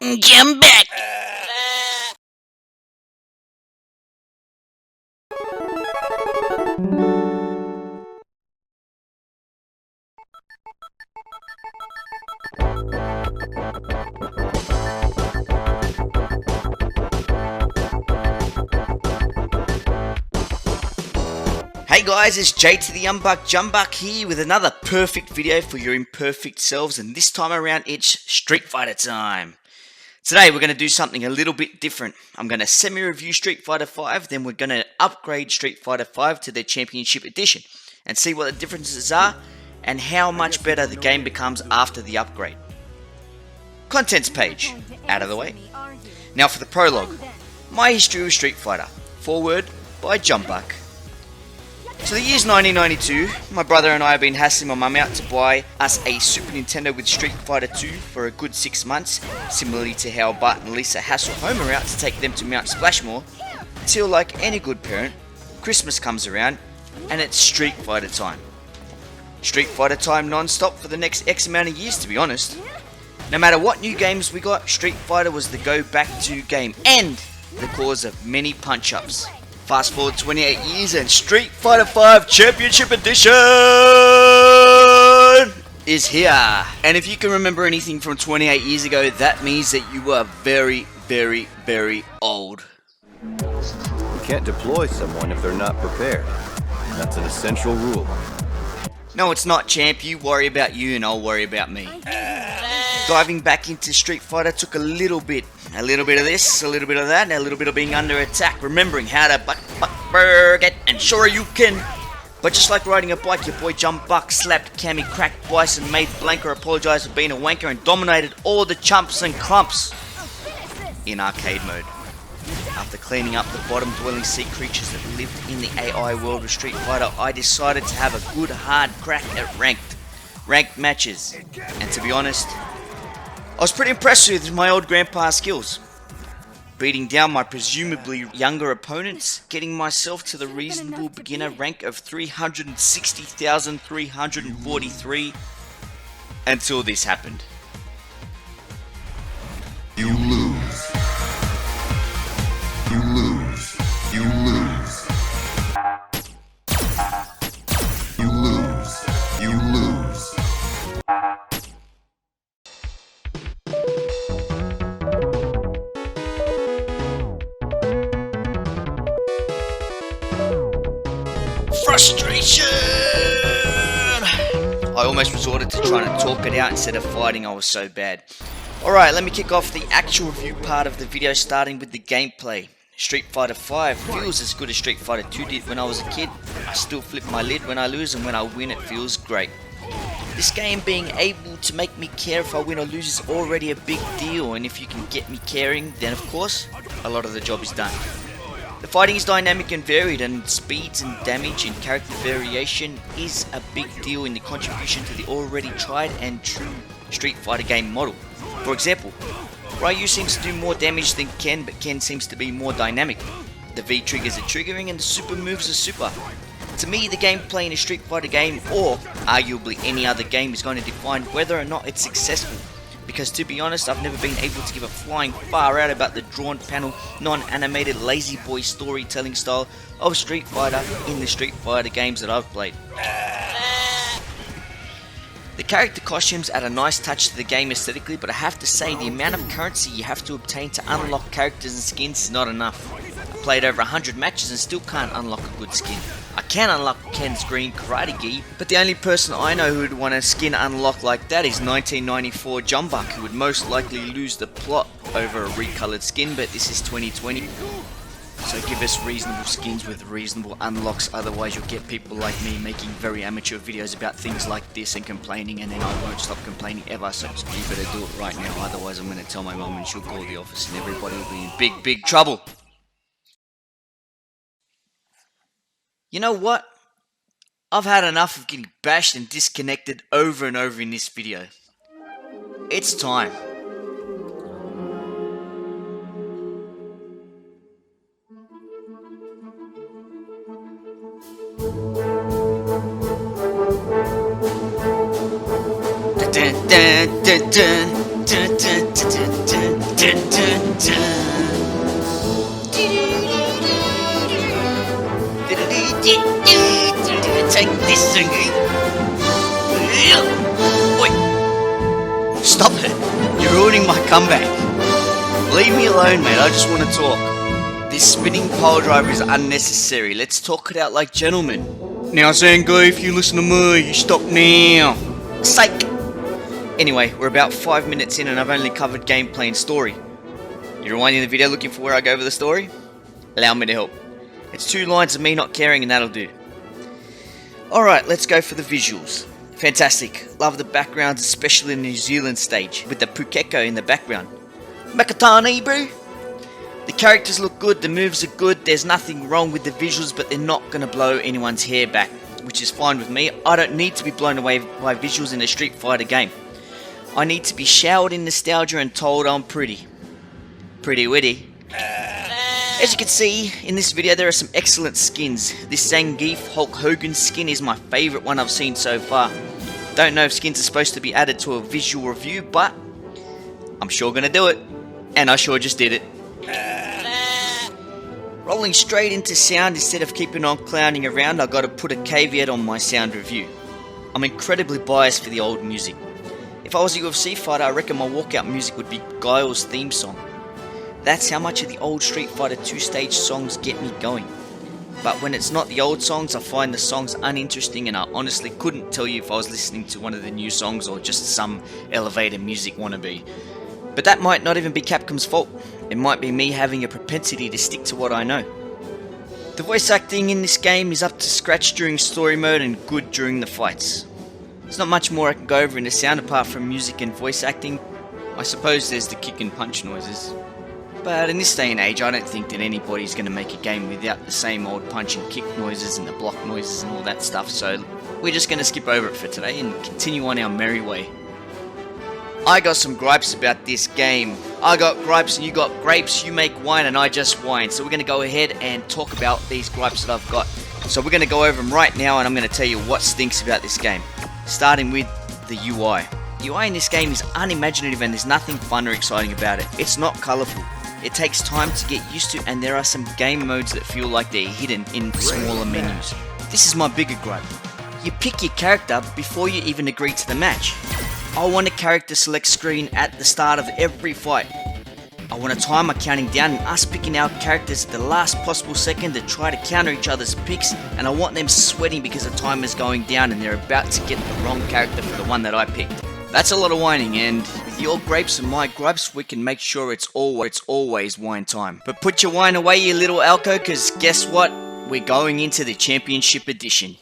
Jumbuck! Hey guys, it's Jay to the Jumbuck here with another perfect video for your imperfect selves, and this time around it's Street Fighter time. Today we're going to do something a little bit different. I'm going to semi-review Street Fighter V, then we're going to upgrade Street Fighter V to their Championship Edition and see what the differences are and how much better the game becomes after the upgrade. Contents page, out of the way. Now for the prologue. My history with Street Fighter. Foreword by Jumbuck. So the year's 1992, my brother and I have been hassling my mum out to buy us a Super Nintendo with Street Fighter 2 for a good 6 months, similarly to how Bart and Lisa hassle Homer out to take them to Mount Splashmore, until like any good parent, Christmas comes around and it's Street Fighter time. Street Fighter time non-stop for the next X amount of years, to be honest. No matter what new games we got, Street Fighter was the go-back-to game and the cause of many punch-ups. Fast forward 28 years and Street Fighter V Championship Edition is here. And if you can remember anything from 28 years ago, that means that you are very, very, very old. You can't deploy someone if they're not prepared. That's an essential rule. No, it's not, champ. You worry about you and I'll worry about me. Diving back into Street Fighter took a little bit of this, a little bit of that, and a little bit of being under attack, remembering how to get and sure you can. But just like riding a bike, your boy Jumbuck slapped Cammy, cracked Bison, made Blanca apologise for being a wanker, and dominated all the chumps and clumps in arcade mode. After cleaning up the bottom dwelling sea creatures that lived in the AI world of Street Fighter, I decided to have a good hard crack at ranked matches. And to be honest, I was pretty impressed with my old grandpa's skills. Beating down my presumably younger opponents, getting myself to the reasonable beginner rank of 360,343 until this happened. You lose. You lose. You lose. You lose. You lose. Frustration! I almost resorted to trying to talk it out instead of fighting. I was so bad. Alright, let me kick off the actual review part of the video, starting with the gameplay. Street Fighter V feels as good as Street Fighter 2 did when I was a kid. I still flip my lid when I lose, and when I win it feels great. This game being able to make me care if I win or lose is already a big deal, and if you can get me caring, then of course, a lot of the job is done. The fighting is dynamic and varied, and speeds and damage and character variation is a big deal in the contribution to the already tried and true Street Fighter game model. For example, Ryu seems to do more damage than Ken, but Ken seems to be more dynamic. The V triggers are triggering and the super moves are super. To me, the gameplay in a Street Fighter game, or arguably any other game, is going to define whether or not it's successful. Because to be honest, I've never been able to give a flying far out about the drawn panel, non-animated lazy boy storytelling style of Street Fighter in the Street Fighter games that I've played. The character costumes add a nice touch to the game aesthetically, but I have to say the amount of currency you have to obtain to unlock characters and skins is not enough. I played over 100 matches and still can't unlock a good skin. I can unlock Ken's green karate gi, but the only person I know who would want a skin unlock like that is 1994 Jumbuck, who would most likely lose the plot over a recolored skin, but this is 2020. So give us reasonable skins with reasonable unlocks, otherwise you'll get people like me making very amateur videos about things like this and complaining, and then I won't stop complaining ever, so you better do it right now, otherwise I'm going to tell my mum and she'll call the office and everybody will be in big, big trouble. You know what? I've had enough of getting bashed and disconnected over and over in this video. It's time. Dun, dun, dun, dun. Take this thingy. Wait. Stop it. You're ruining my comeback. Leave me alone, mate. I just want to talk. This spinning pile driver is unnecessary. Let's talk it out like gentlemen. Now, Zango, if you listen to me, you stop now. Psych. Anyway, we're about 5 minutes in and I've only covered gameplay and story. You're rewinding the video looking for where I go over the story? Allow me to help. It's 2 lines of me not caring and that'll do. Alright, let's go for the visuals. Fantastic. Love the backgrounds, especially in the New Zealand stage, with the Pukeko in the background. Makatani, bro! The characters look good, the moves are good, there's nothing wrong with the visuals, but they're not going to blow anyone's hair back, which is fine with me. I don't need to be blown away by visuals in a Street Fighter game. I need to be showered in nostalgia and told I'm pretty. Pretty witty. As you can see, in this video there are some excellent skins. This Zangief Hulk Hogan skin is my favourite one I've seen so far. Don't know if skins are supposed to be added to a visual review, but I'm sure gonna do it. And I sure just did it. Rolling straight into sound instead of keeping on clowning around, I gotta put a caveat on my sound review. I'm incredibly biased for the old music. If I was a UFC fighter, I reckon my walkout music would be Guile's theme song. That's how much of the old Street Fighter 2 stage songs get me going. But when it's not the old songs, I find the songs uninteresting and I honestly couldn't tell you if I was listening to one of the new songs or just some elevator music wannabe. But that might not even be Capcom's fault. It might be me having a propensity to stick to what I know. The voice acting in this game is up to scratch during story mode and good during the fights. There's not much more I can go over in the sound apart from music and voice acting. I suppose there's the kick and punch noises. But in this day and age, I don't think that anybody's going to make a game without the same old punch and kick noises and the block noises and all that stuff, so we're just going to skip over it for today and continue on our merry way. I got some gripes about this game. I got gripes and you got grapes, you make wine and I just whine. So we're going to go ahead and talk about these gripes that I've got. So we're going to go over them right now and I'm going to tell you what stinks about this game. Starting with the UI. The UI in this game is unimaginative and there's nothing fun or exciting about it. It's not colourful. It takes time to get used to and there are some game modes that feel like they're hidden in smaller menus. This is my bigger gripe. You pick your character before you even agree to the match. I want a character select screen at the start of every fight. I want a timer counting down and us picking our characters at the last possible second to try to counter each other's picks, and I want them sweating because the timer's going down and they're about to get the wrong character for the one that I picked. That's a lot of whining, and with your grapes and my gripes, we can make sure it's always wine time. But put your wine away, you little Alco, cause guess what? We're going into the Championship Edition.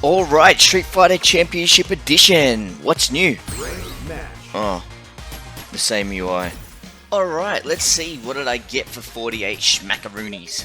Alright, Street Fighter Championship Edition. What's new? Oh, the same UI. Alright, let's see. What did I get for 48 schmackaroonies?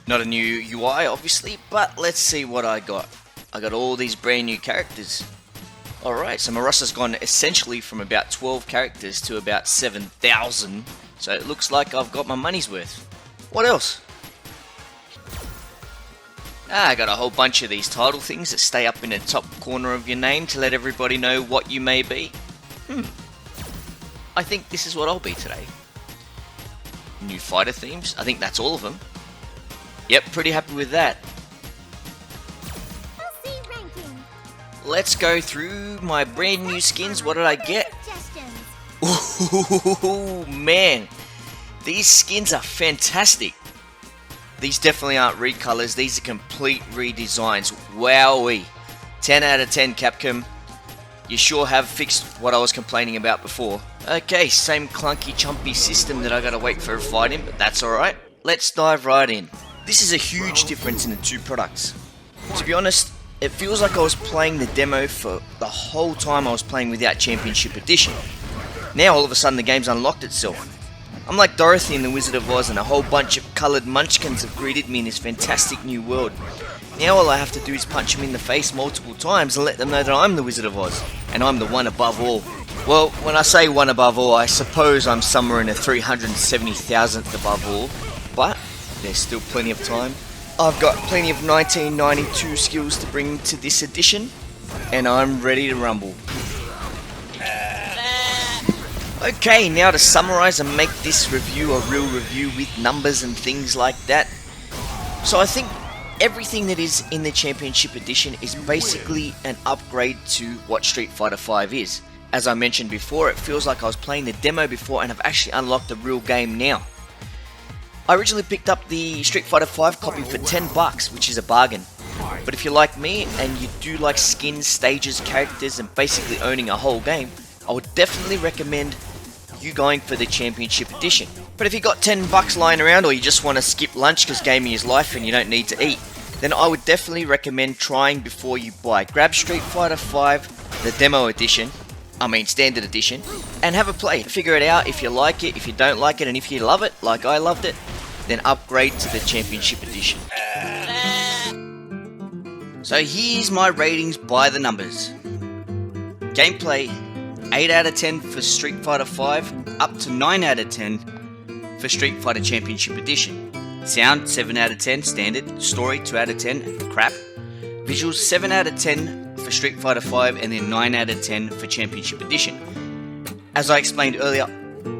Not a new UI, obviously, but let's see what I got. I got all these brand new characters. Alright, so my roster's gone essentially from about 12 characters to about 7,000. So it looks like I've got my money's worth. What else? I got a whole bunch of these title things that stay up in the top corner of your name to let everybody know what you may be. I think this is what I'll be today. New fighter themes, I think that's all of them. Yep, pretty happy with that. Let's go through my brand new skins. What did I get? Ooh, man. These skins are fantastic. These definitely aren't recolors, these are complete redesigns. Wowee. 10 out of 10 Capcom. You sure have fixed what I was complaining about before. Okay, same clunky chumpy system that I gotta wait for a fight in, but that's alright. Let's dive right in. This is a huge difference in the two products. To be honest, it feels like I was playing the demo for the whole time I was playing without Championship Edition. Now all of a sudden the game's unlocked itself. I'm like Dorothy in The Wizard of Oz and a whole bunch of coloured munchkins have greeted me in this fantastic new world. Now all I have to do is punch them in the face multiple times and let them know that I'm the Wizard of Oz, and I'm the one above all. Well, when I say one above all, I suppose I'm somewhere in the 370,000th above all, but there's still plenty of time. I've got plenty of 1992 skills to bring to this edition, and I'm ready to rumble. Okay, now to summarize and make this review a real review with numbers and things like that. So I think everything that is in the Championship Edition is basically an upgrade to what Street Fighter V is. As I mentioned before, it feels like I was playing the demo before and I've actually unlocked the real game now. I originally picked up the Street Fighter V copy for $10, which is a bargain. But if you're like me and you do like skins, stages, characters and basically owning a whole game, I would definitely recommend you going for the Championship Edition. But if you got $10 lying around or you just want to skip lunch because gaming is life and you don't need to eat, then I would definitely recommend trying before you buy. Grab Street Fighter V, the demo edition, standard edition, and have a play. Figure it out if you like it, if you don't like it, and if you love it, like I loved it, then upgrade to the Championship Edition. So here's my ratings by the numbers. Gameplay, 8 out of 10 for Street Fighter V, up to 9 out of 10 for Street Fighter Championship Edition. Sound, 7 out of 10, standard. Story, 2 out of 10, crap. Visuals, 7 out of 10 for Street Fighter V, and then 9 out of 10 for Championship Edition. As I explained earlier,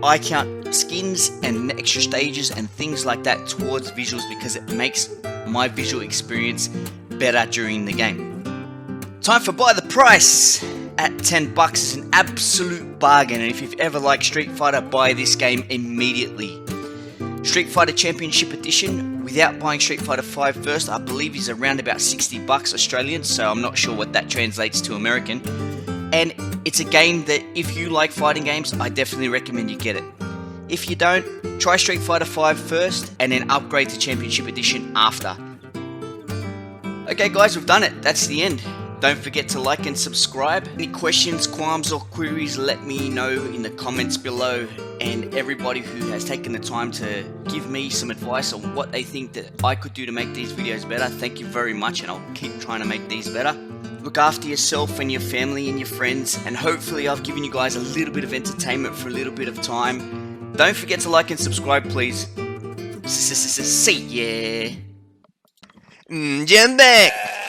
I count skins and extra stages and things like that towards visuals because it makes my visual experience better during the game. Time for Buy the Price! At $10 is an absolute bargain, and if you've ever liked Street Fighter, buy this game immediately. Street Fighter Championship Edition, without buying Street Fighter V first, I believe is around about $60 Australian, so I'm not sure what that translates to American. And it's a game that if you like fighting games, I definitely recommend you get it. If you don't, try Street Fighter V first, and then upgrade to Championship Edition after. Okay guys, we've done it. That's the end. Don't forget to like and subscribe. Any questions, qualms or queries, let me know in the comments below. And everybody who has taken the time to give me some advice on what they think that I could do to make these videos better, thank you very much, and I'll keep trying to make these better. Look after yourself and your family and your friends, and hopefully I've given you guys a little bit of entertainment for a little bit of time. Don't forget to like and subscribe, please. See ya. Jumbuck.